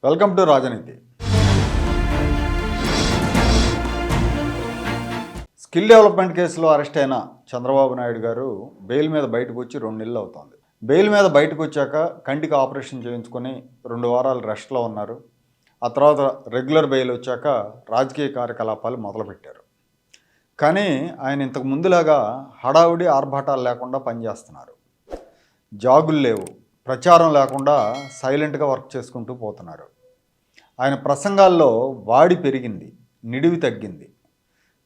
Welcome to రాజనీతి. Skill development కేసులో arrest అయిన చంద్రబాబు నాయుడు గారు బెయిల్ మీద బయటకు వచ్చి 2 నెలలు అవుతోంది. బెయిల్ మీద బయటకు వచ్చాక కంటికి ఆపరేషన్ చేయించుకొని 2 వారాలు రెస్ట్లో ఉన్నారు. ఆ తర్వాత రెగ్యులర్ బెయిల్ వచ్చాక రాజకీయ కార్యకలాపాలు మొదలుపెట్టారు. కానీ ఆయన ఇంతకు ముందులాగా హడావుడి ఆర్భాటాలు లేకుండా పనిచేస్తున్నారు. జాగులు లేవు, ప్రచారం లేకుండా సైలెంట్గా వర్క్ చేసుకుంటూ పోతున్నారు. ఆయన ప్రసంగాల్లో వాడి పెరిగింది, నిడివి తగ్గింది.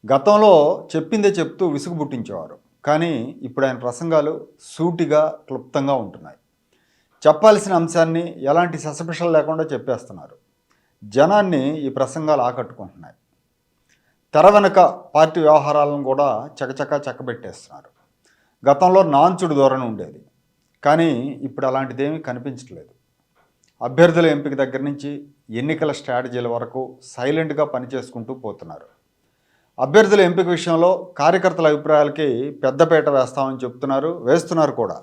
గతంలో చెప్పిందే చెప్తూ విసుగు పుట్టించేవారు. కానీ ఇప్పుడు ఆయన ప్రసంగాలు సూటిగా క్లుప్తంగా ఉంటున్నాయి. చెప్పాల్సిన అంశాన్ని ఎలాంటి ససపిషలు లేకుండా చెప్పేస్తున్నారు. జనాన్ని ఈ ప్రసంగాలు ఆకట్టుకుంటున్నాయి. తెర వెనక పార్టీ వ్యవహారాలను కూడా చకచకా చక్కబెట్టేస్తున్నారు. గతంలో నాంచుడు ధోరణి ఉండేది, కానీ ఇప్పుడు అలాంటిదేమీ కనిపించట్లేదు. అభ్యర్థుల ఎంపిక దగ్గర నుంచి ఎన్నికల స్ట్రాటజీల వరకు సైలెంట్గా పనిచేసుకుంటూ పోతున్నారు. అభ్యర్థుల ఎంపిక విషయంలో కార్యకర్తల అభిప్రాయాలకి పెద్దపీట వేస్తున్నారు కూడా.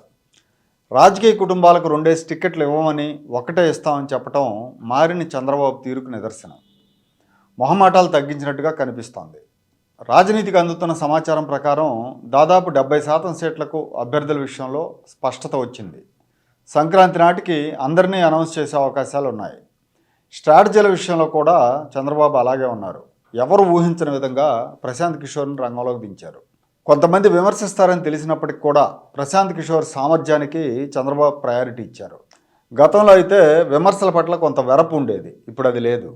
రాజకీయ కుటుంబాలకు 2 టికెట్లు ఇవ్వమని 1 ఇస్తామని చెప్పడం మారిన చంద్రబాబు తీరుకు నిదర్శనం. మొహమాటాలు తగ్గించినట్టుగా కనిపిస్తోంది. రాజనీతికి అందుతున్న సమాచారం ప్రకారం దాదాపు 70% సీట్లకు అభ్యర్థుల విషయంలో స్పష్టత వచ్చింది. సంక్రాంతి నాటికి అందరినీ అనౌన్స్ చేసే అవకాశాలు ఉన్నాయి. స్ట్రాటజీల విషయంలో కూడా చంద్రబాబు అలాగే ఉన్నారు. ఎవరు ఊహించని విధంగా ప్రశాంత్ కిషోర్ని రంగంలోకి దించారు. కొంతమంది విమర్శిస్తారని తెలిసినప్పటికీ కూడా ప్రశాంత్ కిషోర్ సామర్థ్యానికి చంద్రబాబు ప్రయారిటీ ఇచ్చారు. గతంలో అయితే విమర్శల పట్ల కొంత వెరపు ఉండేది, ఇప్పుడు అది లేదు.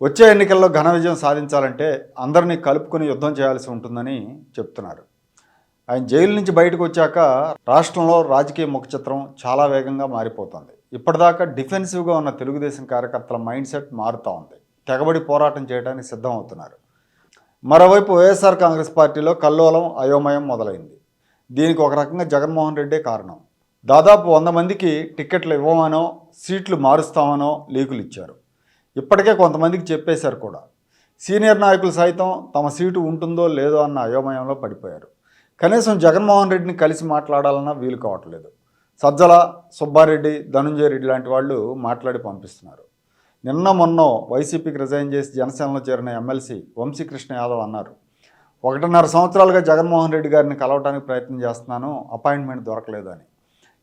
వచ్చే ఎన్నికల్లో ఘన విజయం సాధించాలంటే అందరినీ కలుపుకొని యుద్ధం చేయాల్సి ఉంటుందని చెప్తున్నారు. ఆయన జైలు నుంచి బయటకు వచ్చాక రాష్ట్రంలో రాజకీయ ముఖచిత్రం చాలా వేగంగా మారిపోతుంది. ఇప్పటిదాకా డిఫెన్సివ్గా ఉన్న తెలుగుదేశం కార్యకర్తల మైండ్ సెట్ మారుతూ ఉంది. తెగబడి పోరాటం చేయడానికి సిద్ధం అవుతున్నారు. మరోవైపు వైఎస్ఆర్ కాంగ్రెస్ పార్టీలో కల్లోలం అయోమయం మొదలైంది. దీనికి ఒక రకంగా జగన్మోహన్ రెడ్డే కారణం. దాదాపు 100 మందికి టిక్కెట్లు ఇవ్వమనో సీట్లు మారుస్తామనో లీకులు ఇచ్చారు. ఇప్పటికే కొంతమందికి చెప్పేశారు కూడా. సీనియర్ నాయకులు సైతం తమ సీటు ఉంటుందో లేదో అన్న అయోమయంలో పడిపోయారు. కనీసం జగన్మోహన్ రెడ్డిని కలిసి మాట్లాడాలన్నా వీలు కావట్లేదు. సజ్జల, సుబ్బారెడ్డి, ధనుంజయ రెడ్డి లాంటి వాళ్ళు మాట్లాడి పంపిస్తున్నారు. మొన్న వైసీపీకి రిజైన్ చేసి జనసేనలో చేరిన ఎమ్మెల్సీ వంశీకృష్ణ యాదవ్ అన్నారు, 1.5 సంవత్సరాలుగా జగన్మోహన్ రెడ్డి గారిని కలవటానికి ప్రయత్నం చేస్తున్నాను, అపాయింట్మెంట్ దొరకలేదు అని.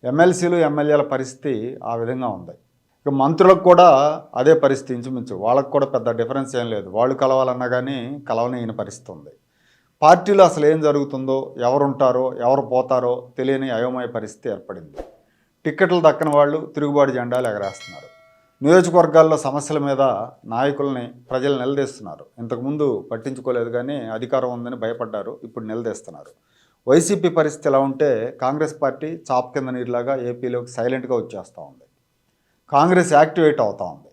ఎమ్మెల్సీలు, ఎమ్మెల్యేల పరిస్థితి ఆ విధంగా ఉంది. ఇక మంత్రులకు కూడా అదే పరిస్థితి ఇంచుమించు. వాళ్ళకు కూడా పెద్ద డిఫరెన్స్ ఏం లేదు. వాళ్ళు కలవాలన్నా కానీ కలవలేని పరిస్థితి ఉంది. పార్టీలో అసలు ఏం జరుగుతుందో, ఎవరుంటారో ఎవరు పోతారో తెలియని అయోమయ పరిస్థితి ఏర్పడింది. టిక్కెట్లు దక్కని వాళ్ళు తిరుగుబాటు జెండాలు ఎగరేస్తున్నారు. నియోజకవర్గాల్లో సమస్యల మీద నాయకుల్ని ప్రజలు నిలదీస్తున్నారు. ఇంతకుముందు పట్టించుకోలేదు, కానీ అధికారం ఉందని భయపడ్డారు, ఇప్పుడు నిలదీస్తున్నారు. వైసీపీ పరిస్థితి ఎలా ఉంటే కాంగ్రెస్ పార్టీ చాప్ కింద నీరులాగా ఏపీలోకి సైలెంట్గా వచ్చేస్తూ ఉంది. కాంగ్రెస్ యాక్టివేట్ అవుతూ ఉంది.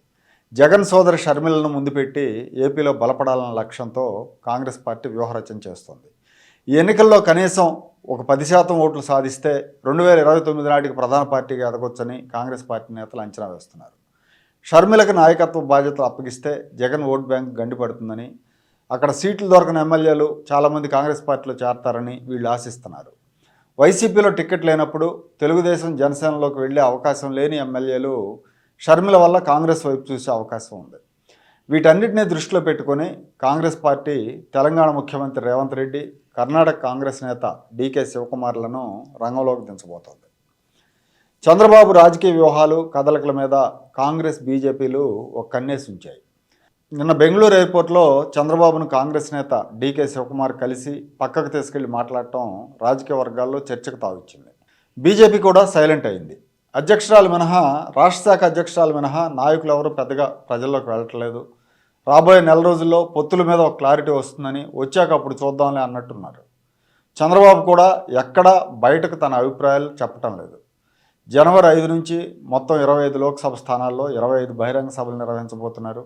జగన్ సోదరి షర్మిలను ముందు పెట్టి ఏపీలో బలపడాలన్న లక్ష్యంతో కాంగ్రెస్ పార్టీ వ్యూహరచన చేస్తుంది. ఈ ఎన్నికల్లో కనీసం ఒక 10% ఓట్లు సాధిస్తే 2029 నాటికి ప్రధాన పార్టీగా ఎదగొచ్చని కాంగ్రెస్ పార్టీ నేతలు అంచనా వేస్తున్నారు. షర్మిలకు నాయకత్వ బాధ్యతలు అప్పగిస్తే జగన్ ఓట్ బ్యాంక్ గండిపడుతుందని, అక్కడ సీట్లు దొరకని ఎమ్మెల్యేలు చాలామంది కాంగ్రెస్ పార్టీలో చేరతారని వీళ్ళు ఆశిస్తున్నారు. వైసీపీలో టికెట్ లేనప్పుడు తెలుగుదేశం, జనసేనలోకి వెళ్ళే అవకాశం లేని ఎమ్మెల్యేలు షర్మిల వల్ల కాంగ్రెస్ వైపు చూసే అవకాశం ఉంది. వీటన్నిటినీ దృష్టిలో పెట్టుకొని కాంగ్రెస్ పార్టీ తెలంగాణ ముఖ్యమంత్రి రేవంత్ రెడ్డి, కర్ణాటక కాంగ్రెస్ నేత డీకే శివకుమార్లను రంగంలోకి దించబోతోంది. చంద్రబాబు రాజకీయ వ్యూహాలు, కదలికల మీద కాంగ్రెస్, బీజేపీలు ఒక కన్నేసి ఉంచాయి. నిన్న బెంగళూరు ఎయిర్పోర్ట్లో చంద్రబాబును కాంగ్రెస్ నేత డీకే శివకుమార్ కలిసి పక్కకు తీసుకెళ్లి మాట్లాడటం రాజకీయ వర్గాల్లో చర్చకు తావిచ్చింది. బీజేపీ కూడా సైలెంట్ అయింది. అధ్యక్షురాలు మినహా, రాష్ట్ర శాఖ అధ్యక్షురాలు మినహా నాయకులు ఎవరు పెద్దగా ప్రజల్లోకి వెళ్ళట్లేదు. రాబోయే నెల రోజుల్లో పొత్తుల మీద ఒక క్లారిటీ వస్తుందని, వచ్చాక అప్పుడు చూద్దాంలే అన్నట్టున్నారు. చంద్రబాబు కూడా ఎక్కడా బయటకు తన అభిప్రాయాలు చెప్పటం లేదు. జనవరి 5 నుంచి మొత్తం 25 లోక్సభ స్థానాల్లో 25 బహిరంగ సభలు నిర్వహించబోతున్నారు.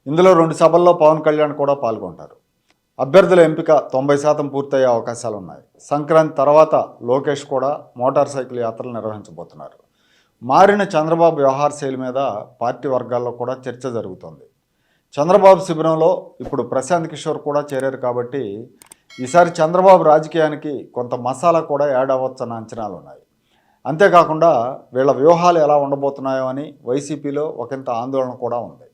ఇందులో 2 సభల్లో పవన్ కళ్యాణ్ కూడా పాల్గొంటారు. అభ్యర్థుల ఎంపిక 90% పూర్తయ్యే అవకాశాలు ఉన్నాయి. సంక్రాంతి తర్వాత లోకేష్ కూడా మోటార్ సైకిల్ యాత్రలు నిర్వహించబోతున్నారు. మారిన చంద్రబాబు వ్యవహార శైలి మీద పార్టీ వర్గాల్లో కూడా చర్చ జరుగుతోంది. చంద్రబాబు శిబిరంలో ఇప్పుడు ప్రశాంత్ కిషోర్ కూడా చేరారు కాబట్టి ఈసారి చంద్రబాబు రాజకీయానికి కొంత మసాలా కూడా యాడ్ అవ్వచ్చన్న అంచనాలు ఉన్నాయి. అంతేకాకుండా వీళ్ళ వ్యూహాలు ఎలా ఉండబోతున్నాయో అని వైసీపీలో ఒకంత ఆందోళన కూడా ఉంది.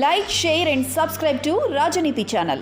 Like, share and subscribe to Rajaniti channel.